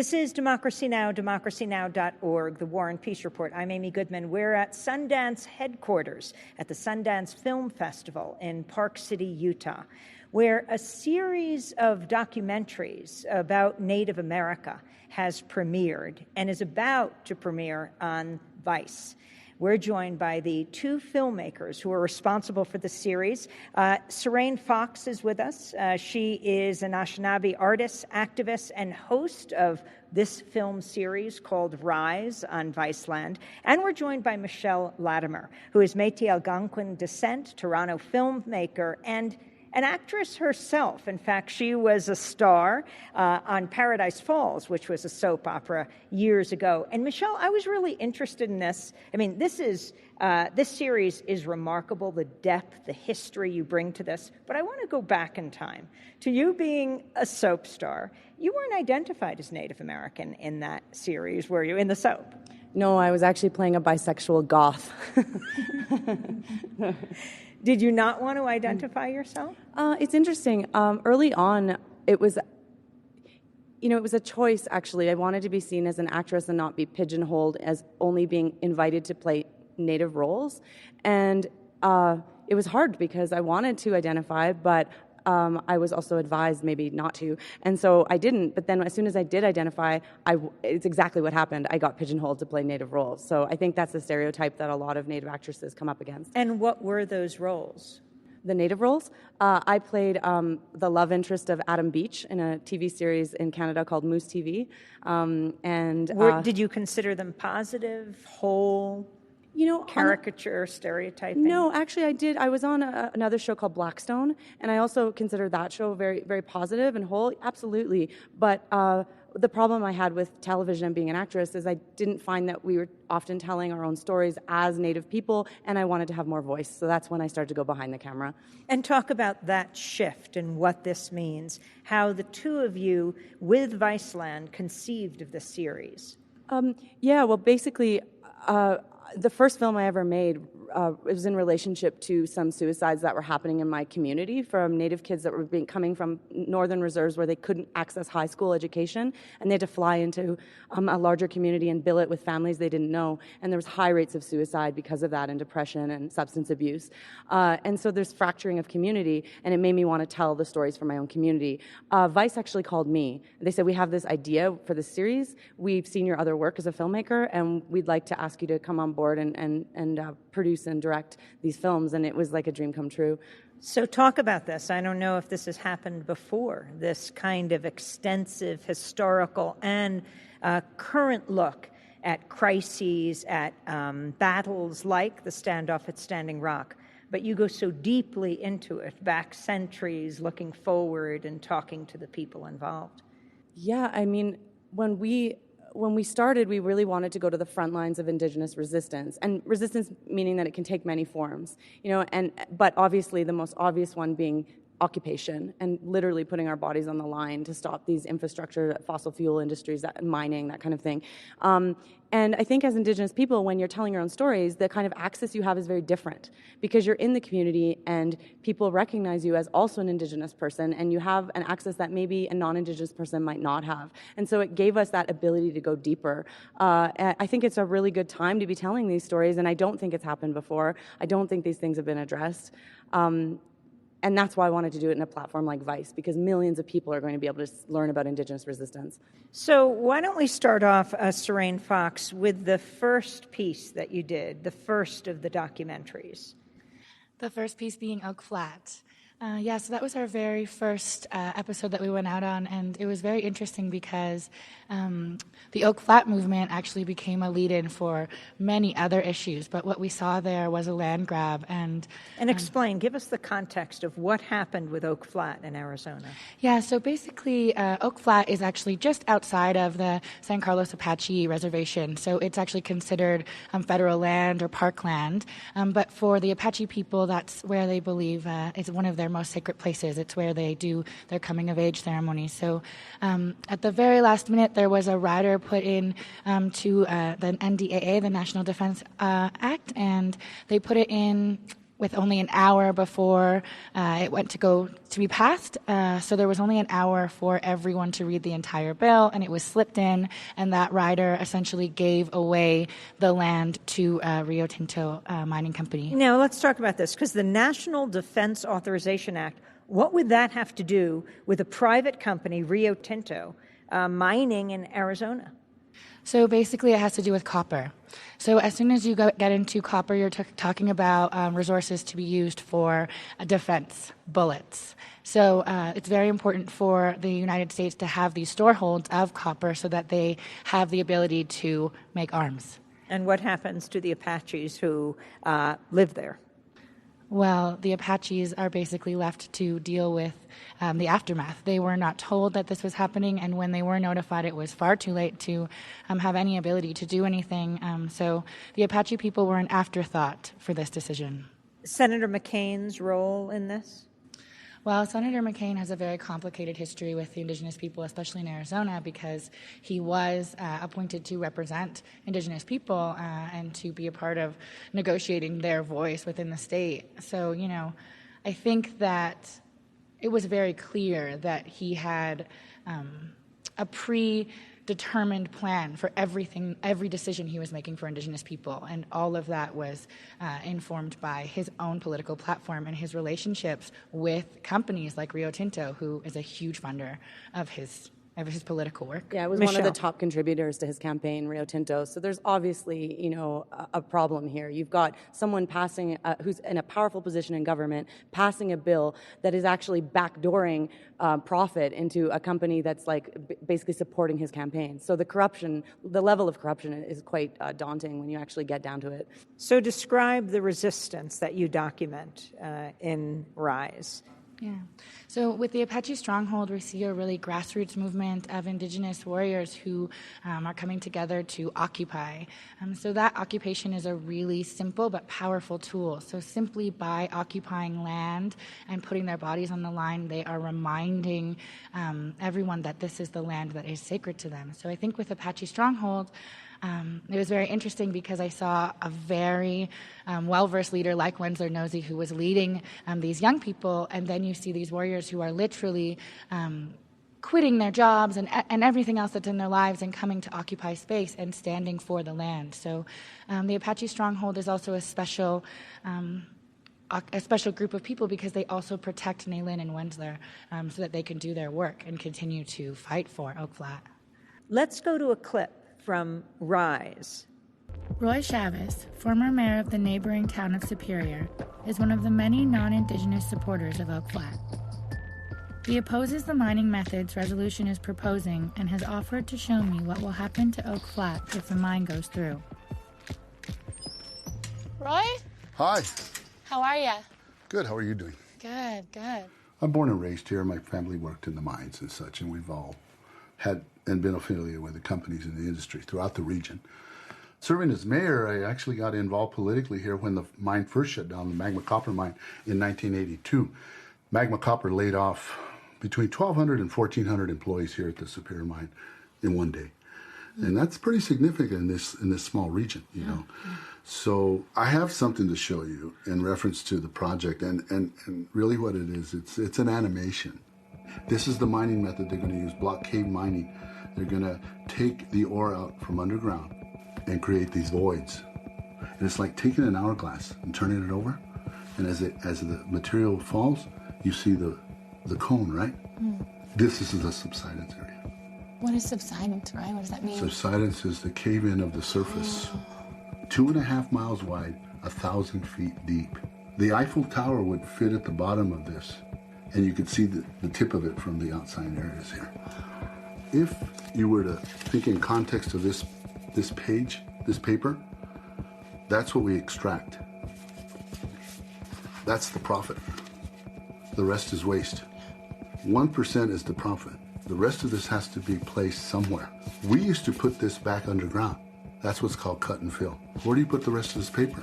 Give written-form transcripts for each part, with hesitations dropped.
This is Democracy Now!, democracynow.org, the War and Peace Report. I'm Amy Goodman. We're at Sundance headquarters at the Sundance Film Festival in Park City, Utah, where a series of documentaries about Native America has premiered and is about to premiere on Vice. We're joined by the two filmmakers who are responsible for the series. Sarain Fox is with us. She is an Anishinaabe artist, activist, and host of this film series called Rise on Viceland. And we're joined by Michelle Latimer, who is Métis Algonquin descent, Toronto filmmaker, and an actress herself. In fact, she was a star on Paradise Falls, which was a soap opera years ago. And Michelle, I was really interested in this. I mean, this series is remarkable, the depth, the history you bring to this. But I want to go back in time to you being a soap star. You weren't identified as Native American in that series, were you, in the soap? No, I was actually playing a bisexual goth. Did you not want to identify yourself? It's interesting. Early on, it was a choice, actually. I wanted to be seen as an actress and not be pigeonholed as only being invited to play Native roles. And it was hard because I wanted to identify, but I was also advised maybe not to. And so I didn't. But then as soon as I did identify, it's exactly what happened. I got pigeonholed to play Native roles. So I think that's the stereotype that a lot of Native actresses come up against. And what were those roles? The Native roles? I played the love interest of Adam Beach in a TV series in Canada called Moose TV. Did you consider them positive, whole? Caricature, stereotyping? No, actually I did. I was on another show called Blackstone, and I also considered that show very, very positive and whole, absolutely. But the problem I had with television and being an actress is I didn't find that we were often telling our own stories as Native people, and I wanted to have more voice. So that's when I started to go behind the camera. And talk about that shift and what this means, how the two of you with Viceland conceived of the series. Basically, the first film I ever made was in relationship to some suicides that were happening in my community from Native kids that were coming from northern reserves where they couldn't access high school education, and they had to fly into a larger community and billet with families they didn't know. And there was high rates of suicide because of that, and depression and substance abuse. And so there's fracturing of community, and it made me want to tell the stories from my own community. Vice actually called me. They said, we have this idea for this series. We've seen your other work as a filmmaker, and we'd like to ask you to come on board and produce and direct these films. And it was like a dream come true. So talk about this. I don't know if this has happened before, this kind of extensive historical and current look at crises, at battles like the standoff at Standing Rock. But you go so deeply into it, back centuries, looking forward and talking to the people involved. Yeah, I mean, when we started, we really wanted to go to the front lines of indigenous resistance, and resistance meaning that it can take many forms, but obviously the most obvious one being occupation and literally putting our bodies on the line to stop these infrastructure, fossil fuel industries, mining, that kind of thing. And I think as Indigenous people, when you're telling your own stories, the kind of access you have is very different because you're in the community and people recognize you as also an Indigenous person, and you have an access that maybe a non-Indigenous person might not have. And so it gave us that ability to go deeper. I think it's a really good time to be telling these stories, and I don't think it's happened before. I don't think these things have been addressed. And that's why I wanted to do it in a platform like Vice, because millions of people are going to be able to learn about Indigenous resistance. So why don't we start off, Sarain Fox, with the first piece that you did, the first of the documentaries. The first piece being Oak Flat. So that was our very first episode that we went out on, and it was very interesting because the Oak Flat movement actually became a lead-in for many other issues, but what we saw there was a land grab. And explain, give us the context of what happened with Oak Flat in Arizona. Yeah, so basically Oak Flat is actually just outside of the San Carlos Apache Reservation, so it's actually considered federal land or parkland, but for the Apache people, that's where they believe it's one of their most sacred places. It's where they do their coming of age ceremony. So at the very last minute, there was a rider put in to the NDAA, the National Defense Act, and they put it in with only an hour before it went to be passed. So there was only an hour for everyone to read the entire bill, and it was slipped in, and that rider essentially gave away the land to Rio Tinto Mining Company. Now, let's talk about this, because the National Defense Authorization Act, what would that have to do with a private company, Rio Tinto, mining in Arizona? So basically, it has to do with copper. So as soon as you get into copper, you're talking about resources to be used for defense, bullets. So it's very important for the United States to have these storeholds of copper so that they have the ability to make arms. And what happens to the Apaches who live there? Well, the Apaches are basically left to deal with the aftermath. They were not told that this was happening, and when they were notified, it was far too late to have any ability to do anything. So the Apache people were an afterthought for this decision. Senator McCain's role in this? Well, Senator McCain has a very complicated history with the indigenous people, especially in Arizona, because he was appointed to represent indigenous people and to be a part of negotiating their voice within the state. So, I think that it was very clear that he had a predetermined plan for every decision he was making for indigenous people, and all of that was informed by his own political platform and his relationships with companies like Rio Tinto, who is a huge funder of his political work. Yeah, it was Michelle. one of the top contributors to his campaign, Rio Tinto. So there's obviously, a problem here. You've got someone passing, who's in a powerful position in government, passing a bill that is actually backdooring profit into a company that's basically supporting his campaign. So the level of corruption is quite daunting when you actually get down to it. So describe the resistance that you document in Rise. Yeah. So with the Apache Stronghold, we see a really grassroots movement of indigenous warriors who are coming together to occupy. So that occupation is a really simple but powerful tool. So simply by occupying land and putting their bodies on the line, they are reminding everyone that this is the land that is sacred to them. So I think with Apache Stronghold, it was very interesting because I saw a very well-versed leader like Wensler Nosey who was leading these young people, and then you see these warriors who are literally quitting their jobs and everything else that's in their lives and coming to occupy space and standing for the land. So the Apache Stronghold is also a special group of people because they also protect Nayland and Wensler so that they can do their work and continue to fight for Oak Flat. Let's go to a clip from Rise. Roy Chavez, former mayor of the neighboring town of Superior, is one of the many non-Indigenous supporters of Oak Flat. He opposes the mining methods resolution is proposing and has offered to show me what will happen to Oak Flat if the mine goes through. Roy? Hi. How are ya? Good. How are you doing? Good. I'm born and raised here. My family worked in the mines and such, and we've all had and been affiliated with the companies in the industry throughout the region. Serving as mayor, I actually got involved politically here when the mine first shut down, the Magma Copper mine in 1982. Magma Copper laid off between 1,200 and 1,400 employees here at the Superior mine in one day. And that's pretty significant in this small region, you know. So I have something to show you in reference to the project, and really what it is, it's an animation. This is the mining method they're going to use, block cave mining. They're going to take the ore out from underground and create these voids. And it's like taking an hourglass and turning it over. And as the material falls, you see the cone, right? This is the subsidence area. What is subsidence, right? What does that mean? Subsidence is the cave-in of the surface. 2.5 miles wide, 1,000 feet deep. The Eiffel Tower would fit at the bottom of this, and you could see the tip of it from the outside areas here. If you were to think in context of this paper, that's what we extract. That's the profit. The rest is waste. 1% is the profit. The rest of this has to be placed somewhere. We used to put this back underground. That's what's called cut and fill. Where do you put the rest of this paper?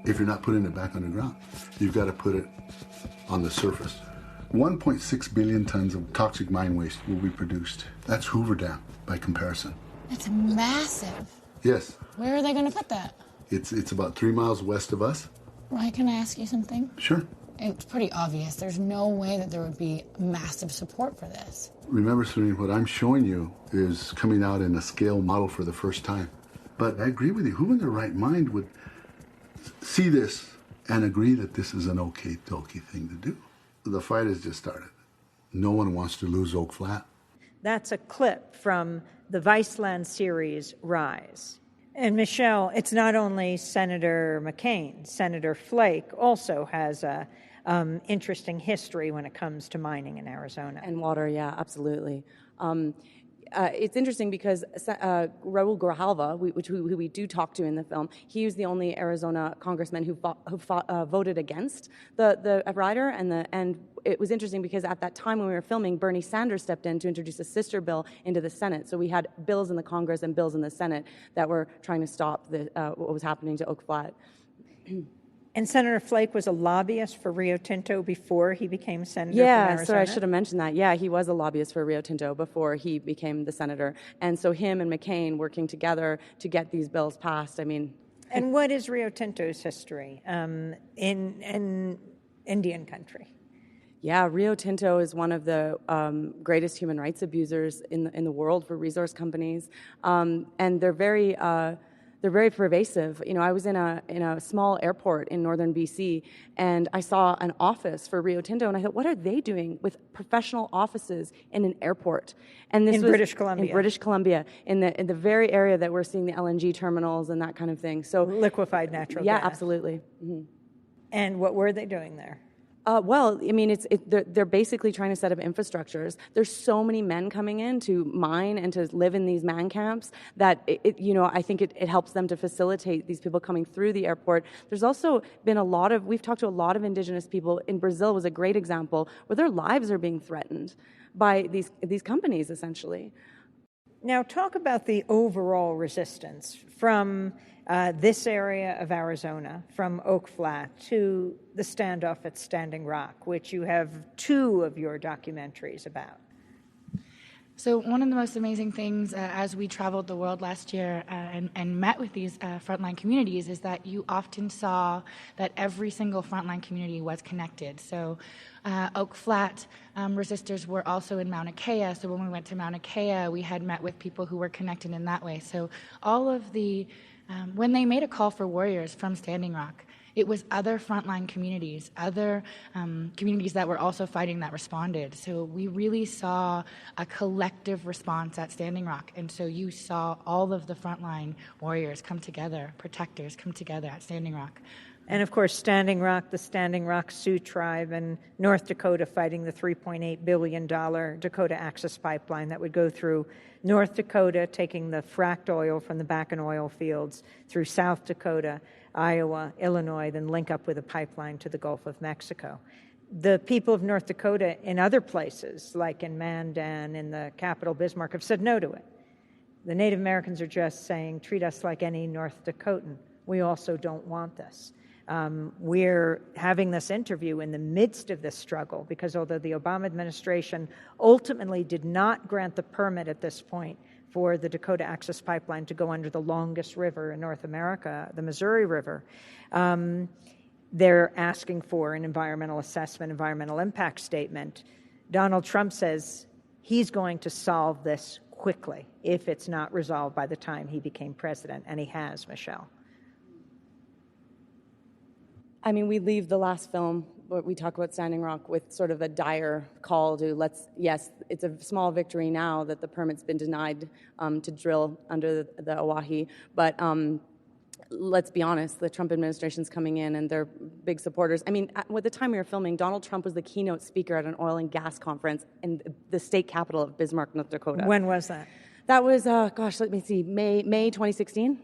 If you're not putting it back underground, you've got to put it on the surface. 1.6 billion tons of toxic mine waste will be produced. That's Hoover Dam by comparison. That's massive. Yes. Where are they going to put that? It's about 3 miles west of us, Ryan, can I ask you something? Sure. It's pretty obvious. There's no way that there would be massive support for this. Remember, Sarain, what I'm showing you is coming out in a scale model for the first time. But I agree with you. Who in their right mind would see this and agree that this is an okie-dokie thing to do? The fight has just started. No one wants to lose Oak Flat. That's a clip from the Viceland series, Rise. And Michelle, it's not only Senator McCain. Senator Flake also has a interesting history when it comes to mining in Arizona. And water, yeah, absolutely. It's interesting because Raul Grijalva, who we do talk to in the film, he was the only Arizona congressman who voted against the rider, and it was interesting because at that time when we were filming, Bernie Sanders stepped in to introduce a sister bill into the Senate. So we had bills in the Congress and bills in the Senate that were trying to stop what was happening to Oak Flat. And Senator Flake was a lobbyist for Rio Tinto before he became senator from Yeah, Arizona? so I should have mentioned that. Yeah, he was a lobbyist for Rio Tinto before he became the senator. And so him and McCain working together to get these bills passed, I mean... And what is Rio Tinto's history in Indian country? Yeah, Rio Tinto is one of the greatest human rights abusers in the world for resource companies. And they're very pervasive. You know, I was in a small airport in northern BC, and I saw an office for Rio Tinto, and I thought, what are they doing with professional offices in an airport? And this was British Columbia. In British Columbia, in the very area that we're seeing the LNG terminals and that kind of thing. So liquefied natural gas. Yeah, absolutely. Mm-hmm. And what were they doing there? Well, I mean, they're basically trying to set up infrastructures. There's so many men coming in to mine and to live in these man camps that, I think it helps them to facilitate these people coming through the airport. There's also been we've talked to a lot of indigenous people. In Brazil was a great example where their lives are being threatened by these companies, essentially. Now, talk about the overall resistance from this area of Arizona, from Oak Flat to the standoff at Standing Rock, which you have 2 of your documentaries about. So one of the most amazing things as we traveled the world last year and met with these frontline communities is that you often saw that every single frontline community was connected. So Oak Flat resistors were also in Mauna Kea. So when we went to Mauna Kea, we had met with people who were connected in that way. So all of the, when they made a call for warriors from Standing Rock, it was other frontline communities, other communities that were also fighting that responded. So we really saw a collective response at Standing Rock. And so you saw all of the frontline warriors come together, protectors come together at Standing Rock. And of course, Standing Rock, the Standing Rock Sioux tribe in North Dakota fighting the $3.8 billion Dakota Access pipeline that would go through North Dakota, taking the fracked oil from the Bakken oil fields through South Dakota, Iowa, Illinois, then link up with a pipeline to the Gulf of Mexico. The people of North Dakota in other places, like in Mandan, in the capital Bismarck, have said no to it. The Native Americans are just saying, treat us like any North Dakotan. We also don't want this. We're having this interview in the midst of this struggle because although the Obama administration ultimately did not grant the permit at this point for the Dakota Access pipeline to go under the longest river in North America, the Missouri River, they're asking for an environmental assessment, environmental impact statement. Donald Trump says he's going to solve this quickly if it's not resolved by the time he became president, and he has, Michelle. I mean, we leave the last film, where we talk about Standing Rock, with sort of a dire call to yes, it's a small victory now that the permit's been denied to drill under the Oahe, but let's be honest, the Trump administration's coming in and they're big supporters. I mean, at the time we were filming, Donald Trump was the keynote speaker at an oil and gas conference in the state capital of Bismarck, North Dakota. When was that? That was, let me see, May 2016?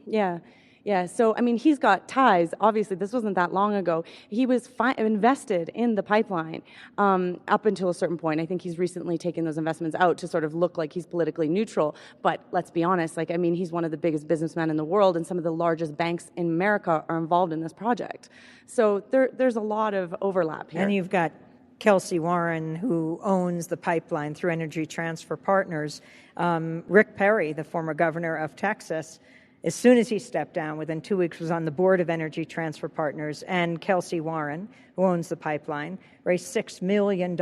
Yeah, so, I mean, he's got ties. Obviously, this wasn't that long ago. He was invested in the pipeline up until a certain point. I think he's recently taken those investments out to sort of look like he's politically neutral. But let's be honest, he's one of the biggest businessmen in the world, and some of the largest banks in America are involved in this project. So there's a lot of overlap here. And you've got Kelsey Warren, who owns the pipeline through Energy Transfer Partners. Rick Perry, the former governor of Texas, as soon as he stepped down, within 2 weeks, was on the board of Energy Transfer Partners, and Kelsey Warren, who owns the pipeline, raised $6 million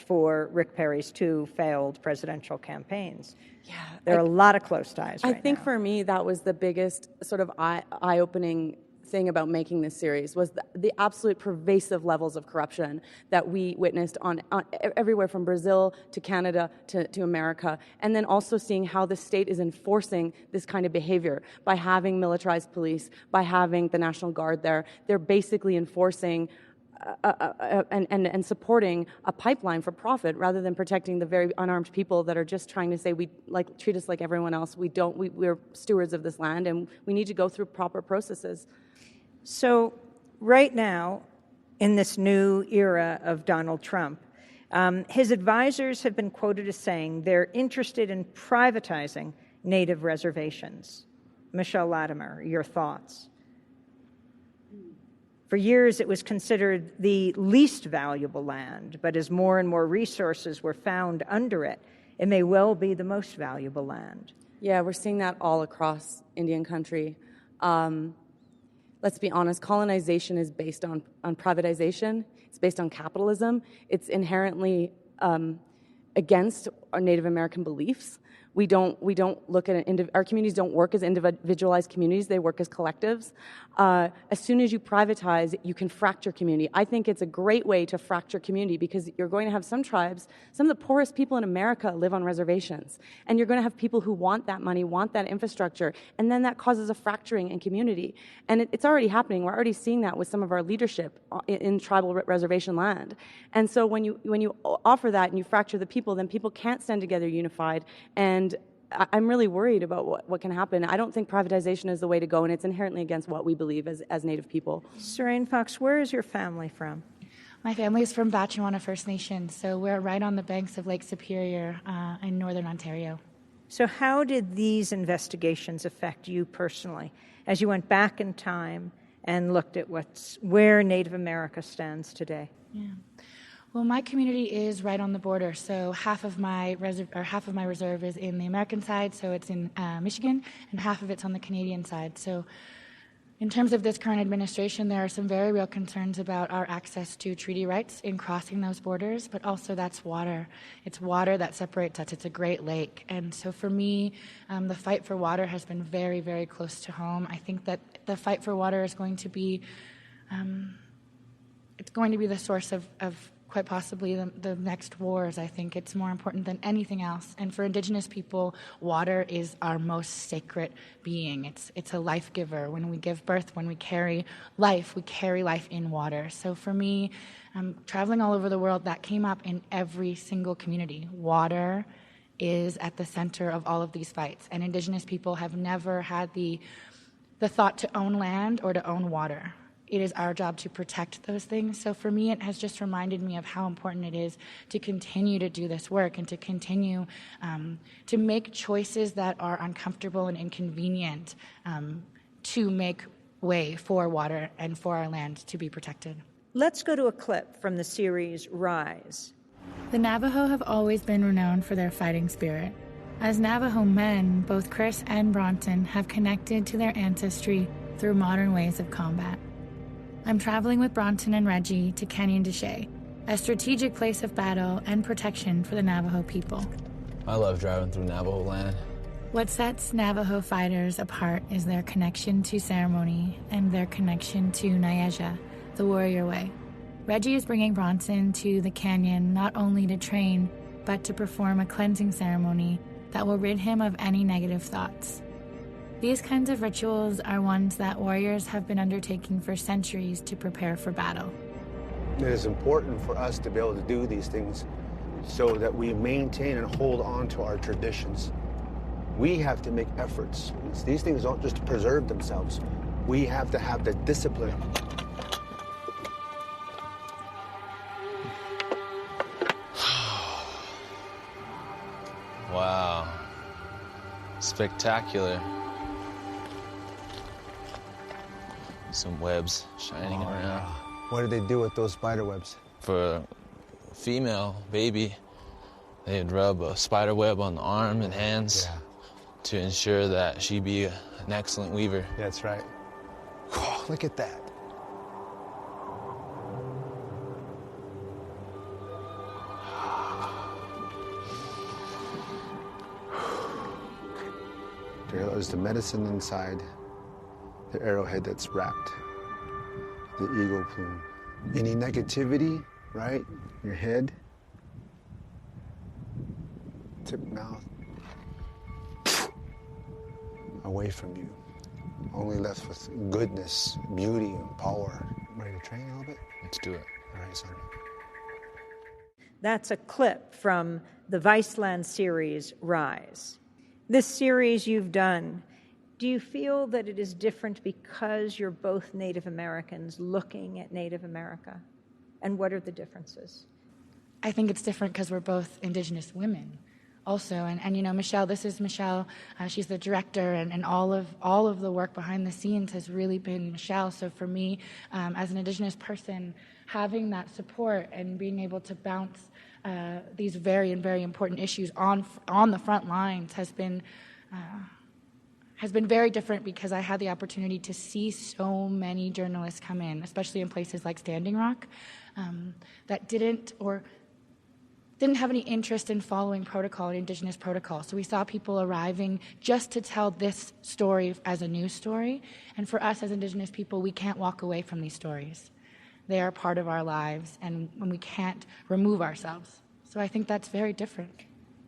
for Rick Perry's 2 failed presidential campaigns. Yeah, there are a lot of close ties right I think now. For me, that was the biggest sort of eye-opening thing about making this series, was the absolute pervasive levels of corruption that we witnessed on everywhere from Brazil to Canada to America, and then also seeing how the state is enforcing this kind of behavior by having militarized police, by having the National Guard there. They're basically enforcing and supporting a pipeline for profit rather than protecting the very unarmed people that are just trying to say, treat us like everyone else. We're stewards of this land, and we need to go through proper processes. So right now, in this new era of Donald Trump, his advisors have been quoted as saying they're interested in privatizing Native reservations. Michelle Latimer, your thoughts? For years, it was considered the least valuable land, but as more and more resources were found under it, it may well be the most valuable land. Yeah, we're seeing that all across Indian country. Let's be honest, colonization is based on privatization. It's based on capitalism. It's inherently against our Native American beliefs. We don't look at our communities don't work as individualized communities. They work as collectives. As soon as you privatize, you can fracture community. I think it's a great way to fracture community because you're going to have some tribes, some of the poorest people in America live on reservations. And you're going to have people who want that money, want that infrastructure, and then that causes a fracturing in community. And it's already happening. We're already seeing that with some of our leadership in tribal reservation land. And so when you offer that and you fracture the people, then people can't stand together unified. And I'm really worried about what can happen. I don't think privatization is the way to go, and it's inherently against what we believe as Native people. Sarain Fox, where is your family from? My family is from Batchewana First Nation, so we're right on the banks of Lake Superior in northern Ontario. So how did these investigations affect you personally as you went back in time and looked at where Native America stands today? Yeah. Well, my community is right on the border, so half of my reserve is in the American side, so it's in Michigan, and half of it's on the Canadian side. So in terms of this current administration, there are some very real concerns about our access to treaty rights in crossing those borders, but also that's water. It's water that separates us. It's a Great Lake. And so for me, the fight for water has been very, very close to home. I think that the fight for water is going to be, it's going to be the source of quite possibly the next wars. I think it's more important than anything else. And for Indigenous people, water is our most sacred being. It's a life giver. When we give birth, when we carry life in water. So for me, traveling all over the world, that came up in every single community. Water is at the center of all of these fights. And Indigenous people have never had the thought to own land or to own water. It is our job to protect those things. So for me, it has just reminded me of how important it is to continue to do this work and to continue to make choices that are uncomfortable and inconvenient to make way for water and for our land to be protected. Let's go to a clip from the series Rise. The Navajo have always been renowned for their fighting spirit. As Navajo men, both Chris and Bronson have connected to their ancestry through modern ways of combat. I'm traveling with Bronson and Reggie to Canyon de Chelly, a strategic place of battle and protection for the Navajo people. I love driving through Navajo land. What sets Navajo fighters apart is their connection to ceremony and their connection to Nayeja, the warrior way. Reggie is bringing Bronson to the canyon not only to train, but to perform a cleansing ceremony that will rid him of any negative thoughts. These kinds of rituals are ones that warriors have been undertaking for centuries to prepare for battle. It is important for us to be able to do these things so that we maintain and hold on to our traditions. We have to make efforts. These things don't just preserve themselves. We have to have the discipline. Wow. Spectacular. Some webs shining around. What did they do with those spider webs? For a female baby, they'd rub a spider web on the arm and hands. to ensure that she be an excellent weaver. That's right. Oh, look at that. There is the medicine inside the arrowhead that's wrapped, the eagle plume. Any negativity, right, in your head, tip mouth, away from you. Only left with goodness, beauty, and power. Ready to train a little bit? Let's do it. All right, son. That's a clip from the Viceland series, Rise. This series you've done, do you feel that it is different because you're both Native Americans looking at Native America? And what are the differences? I think it's different because we're both Indigenous women also. And you know, Michelle, this is Michelle. She's the director, and all of the work behind the scenes has really been Michelle. So for me, as an Indigenous person, having that support and being able to bounce these very important issues on the front lines has been very different, because I had the opportunity to see so many journalists come in, especially in places like Standing Rock, that didn't have any interest in following protocol, Indigenous protocol. So we saw people arriving just to tell this story as a news story. And for us as Indigenous people, we can't walk away from these stories. They are part of our lives, and we can't remove ourselves. So I think that's very different.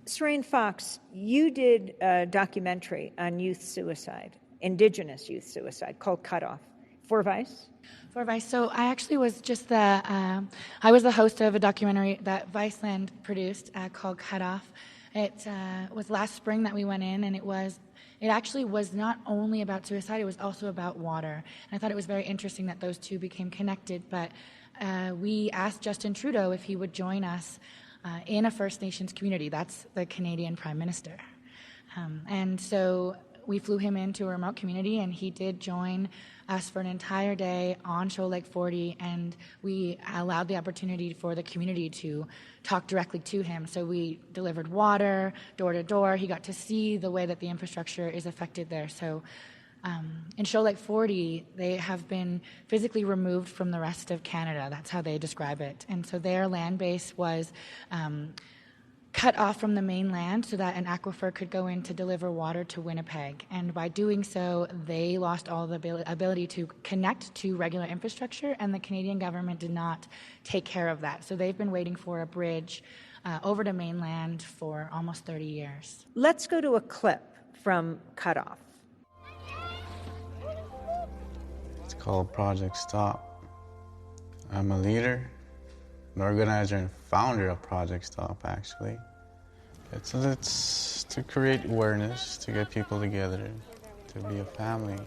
Sarain Fox, you did a documentary on youth suicide, Indigenous youth suicide, called Cut Off, for Vice? For Vice. So I actually was just I was the host of a documentary that Viceland produced called Cut Off. It was last spring that we went in, and it actually was not only about suicide, it was also about water. And I thought it was very interesting that those two became connected, but we asked Justin Trudeau if he would join us in a First Nations community. That's the Canadian Prime Minister. And so we flew him into a remote community, and he did join us for an entire day on Shoal Lake 40, and we allowed the opportunity for the community to talk directly to him. So we delivered water door to door. He got to see the way that the infrastructure is affected there. So in Shoal Lake 40, they have been physically removed from the rest of Canada. That's how they describe it. And so their land base was cut off from the mainland so that an aquifer could go in to deliver water to Winnipeg. And by doing so, they lost all the ability to connect to regular infrastructure, and the Canadian government did not take care of that. So they've been waiting for a bridge over to mainland for almost 30 years. Let's go to a clip from Cut Off. It's called Project Stop. I'm a leader, an organizer and founder of Project Stop, actually. It's to create awareness, to get people together, to be a family.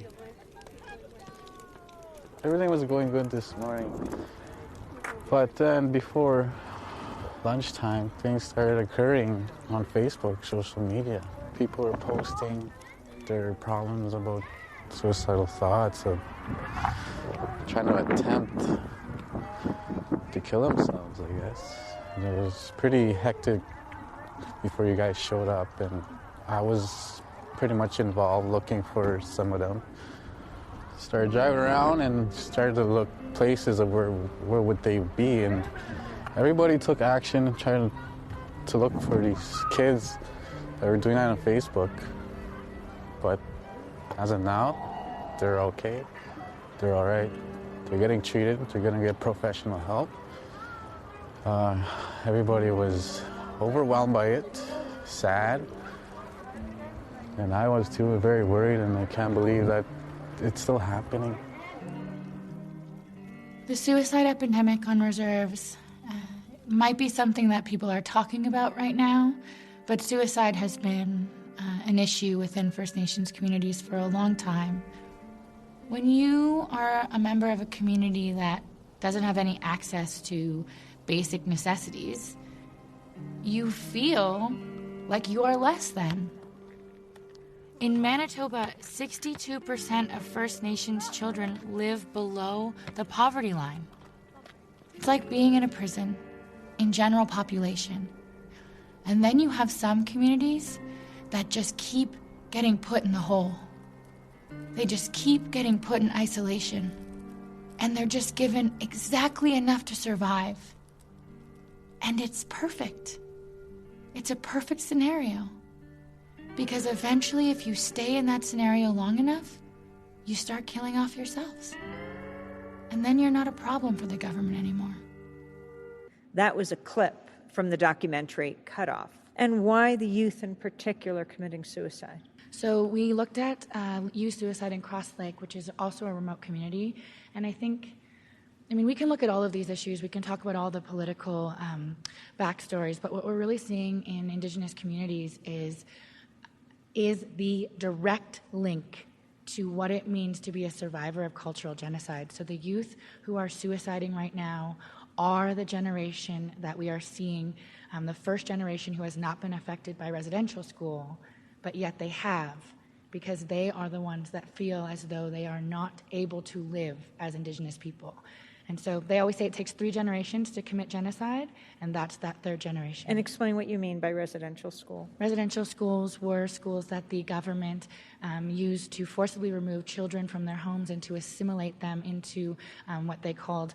Everything was going good this morning, but then before lunchtime, things started occurring on Facebook, social media. People were posting their problems about suicidal thoughts of trying to attempt to kill themselves, I guess. And it was pretty hectic before you guys showed up, and I was pretty much involved looking for some of them. Started driving around and started to look places of where would they be, and everybody took action trying to look for these kids that were doing that on Facebook. But as of now, they're okay. They're all right. They're getting treated. They're going to get professional help. Everybody was overwhelmed by it, sad, and I was too, very worried, and I can't believe that it's still happening. The suicide epidemic on reserves might be something that people are talking about right now, but suicide has been an issue within First Nations communities for a long time. When you are a member of a community that doesn't have any access to basic necessities, you feel like you are less than. In Manitoba, 62% of First Nations children live below the poverty line. It's like being in a prison in general population. And then you have some communities that just keep getting put in the hole. They just keep getting put in isolation, and they're just given exactly enough to survive. And it's perfect. It's a perfect scenario. Because eventually, if you stay in that scenario long enough, you start killing off yourselves. And then you're not a problem for the government anymore. That was a clip from the documentary Cut Off. And why the youth in particular committing suicide? So we looked at youth suicide in Cross Lake, which is also a remote community. And I mean, we can look at all of these issues. We can talk about all the political backstories. But what we're really seeing in Indigenous communities is the direct link to what it means to be a survivor of cultural genocide. So the youth who are suiciding right now are the generation that we are seeing, the first generation who has not been affected by residential school, but yet they have, because they are the ones that feel as though they are not able to live as Indigenous people. And so they always say it takes 3 generations to commit genocide, and that's that third generation. And explain what you mean by residential school. Residential schools were schools that the government used to forcibly remove children from their homes and to assimilate them into what they called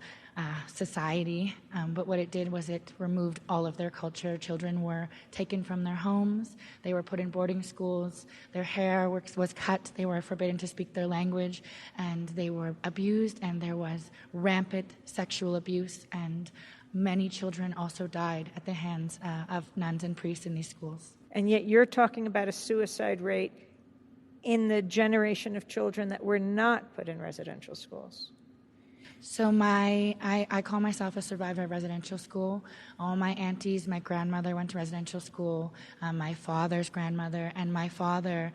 society. But what it did was it removed all of their culture. Children were taken from their homes. They were put in boarding schools. Their hair was cut. They were forbidden to speak their language. And they were abused, and there was rampant sexual abuse. And many children also died at the hands of nuns and priests in these schools. And yet you're talking about a suicide rate in the generation of children that were not put in residential schools. So I call myself a survivor of residential school. All my aunties, my grandmother went to residential school, my father's grandmother, and my father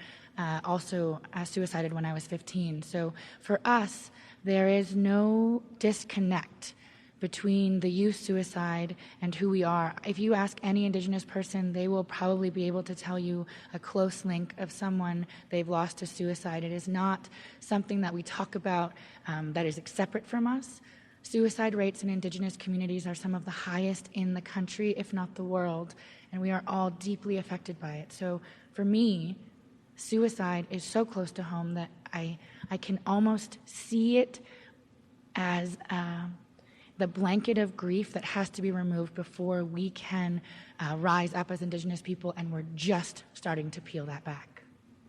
also suicided when I was 15. So for us, there is no disconnect between the youth suicide and who we are. If you ask any Indigenous person, they will probably be able to tell you a close link of someone they've lost to suicide. It is not something that we talk about that is separate from us. Suicide rates in Indigenous communities are some of the highest in the country, if not the world, and we are all deeply affected by it. So for me, suicide is so close to home that I can almost see it as the blanket of grief that has to be removed before we can rise up as Indigenous people, and we're just starting to peel that back.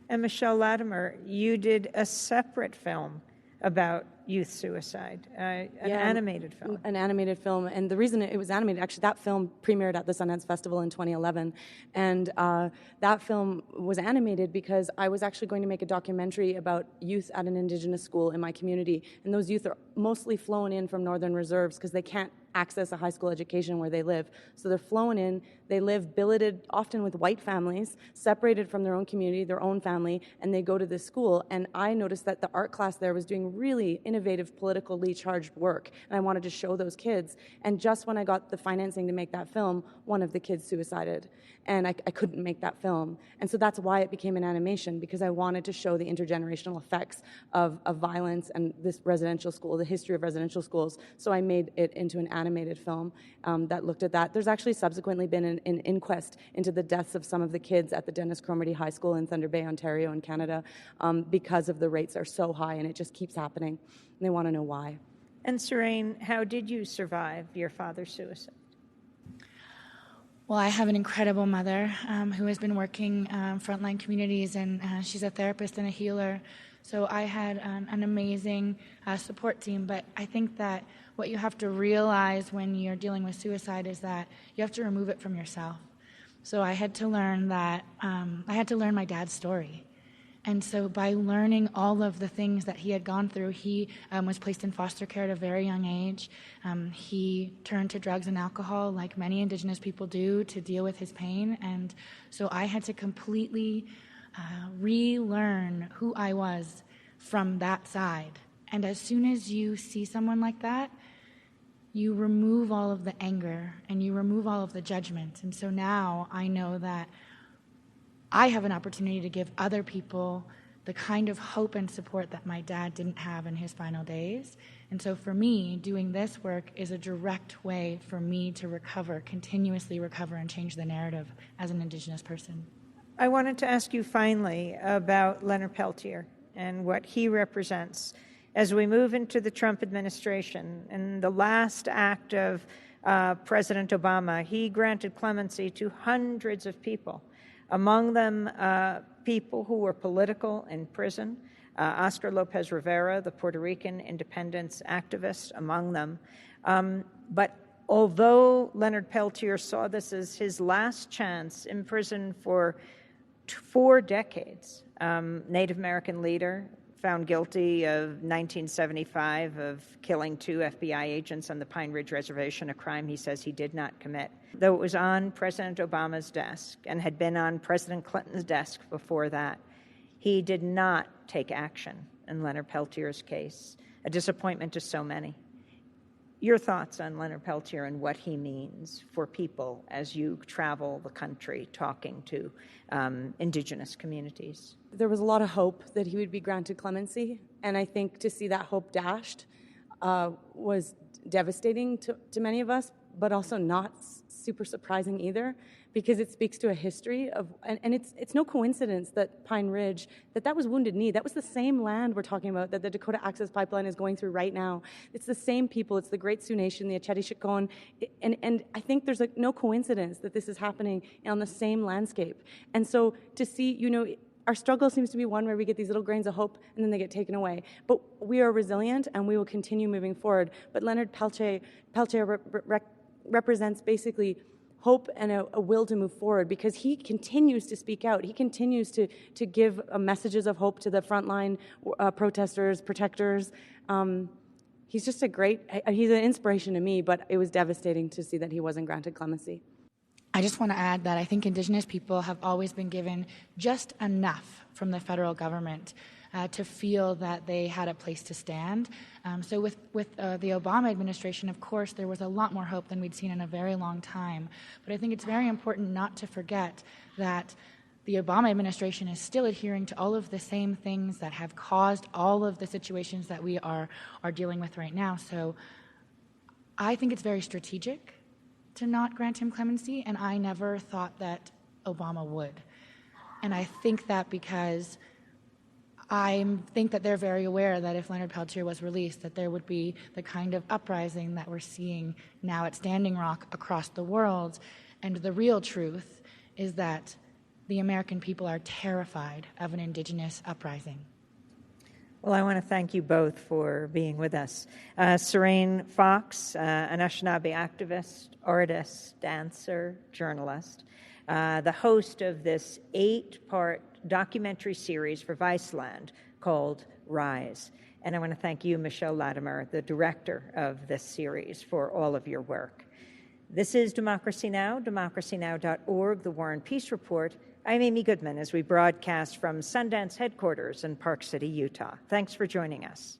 And Michelle Latimer, you did a separate film about youth suicide, an animated film. An animated film, and the reason it was animated, actually that film premiered at the Sundance Festival in 2011, and that film was animated because I was actually going to make a documentary about youth at an Indigenous school in my community, and those youth are mostly flown in from northern reserves because they can't access a high school education where they live. So they're flown in, they live billeted, often with white families, separated from their own community, their own family, and they go to this school. And I noticed that the art class there was doing really innovative, politically charged work, and I wanted to show those kids. And just when I got the financing to make that film, one of the kids suicided, and I couldn't make that film. And so that's why it became an animation, because I wanted to show the intergenerational effects of violence and this residential school, the history of residential schools. So I made it into an animated film that looked at that. There's actually subsequently been an inquest into the deaths of some of the kids at the Dennis Cromarty High School in Thunder Bay, Ontario in Canada, because of the rates are so high, and it just keeps happening. And they want to know why. And Sarain, how did you survive your father's suicide? Well, I have an incredible mother who has been working frontline communities, and she's a therapist and a healer. So I had an amazing support team, but I think that what you have to realize when you're dealing with suicide is that you have to remove it from yourself. So I had to learn that, I had to learn my dad's story. And so by learning all of the things that he had gone through, he was placed in foster care at a very young age. He turned to drugs and alcohol like many Indigenous people do to deal with his pain. And so I had to completely relearn who I was from that side. And as soon as you see someone like that, you remove all of the anger and you remove all of the judgment. And so now I know that I have an opportunity to give other people the kind of hope and support that my dad didn't have in his final days. And so for me, doing this work is a direct way for me to recover, continuously recover, and change the narrative as an Indigenous person. I wanted to ask you finally about Leonard Peltier and what he represents as we move into the Trump administration. And the last act of President Obama, he granted clemency to hundreds of people, among them people who were political in prison. Oscar Lopez Rivera, the Puerto Rican independence activist, among them. But although Leonard Peltier saw this as his last chance in prison for 4 decades, Native American leader, found guilty of 1975 of killing 2 FBI agents on the Pine Ridge Reservation, a crime he says he did not commit. Though it was on President Obama's desk and had been on President Clinton's desk before that, he did not take action in Leonard Peltier's case, a disappointment to so many. Your thoughts on Leonard Peltier and what he means for people as you travel the country talking to indigenous communities? There was a lot of hope that he would be granted clemency, and I think to see that hope dashed was devastating to many of us, but also not super surprising either, because it speaks to a history of, and it's no coincidence that Pine Ridge, that was Wounded Knee. That was the same land we're talking about that the Dakota Access Pipeline is going through right now. It's the same people. It's the Great Sioux Nation, the Achetishikon, and I think there's no coincidence that this is happening on the same landscape. And so to see, our struggle seems to be one where we get these little grains of hope and then they get taken away. But we are resilient and we will continue moving forward. But Leonard Peltier represents basically hope and a will to move forward, because he continues to speak out. He continues to give messages of hope to the frontline protesters, protectors. He's just he's an inspiration to me, but it was devastating to see that he wasn't granted clemency. I just want to add that I think Indigenous people have always been given just enough from the federal government to feel that they had a place to stand. So with the Obama administration, of course, there was a lot more hope than we'd seen in a very long time. But I think it's very important not to forget that the Obama administration is still adhering to all of the same things that have caused all of the situations that we are dealing with right now. So I think it's very strategic to not grant him clemency, and I never thought that Obama would. And I think that because I think that they're very aware that if Leonard Peltier was released, that there would be the kind of uprising that we're seeing now at Standing Rock across the world. And the real truth is that the American people are terrified of an Indigenous uprising. Well, I want to thank you both for being with us. Sarain Fox, an Anishinaabe activist, artist, dancer, journalist, the host of this 8-part documentary series for Viceland called Rise. And I want to thank you, Michelle Latimer, the director of this series, for all of your work. This is Democracy Now!, democracynow.org, the War and Peace Report. I'm Amy Goodman as we broadcast from Sundance headquarters in Park City, Utah. Thanks for joining us.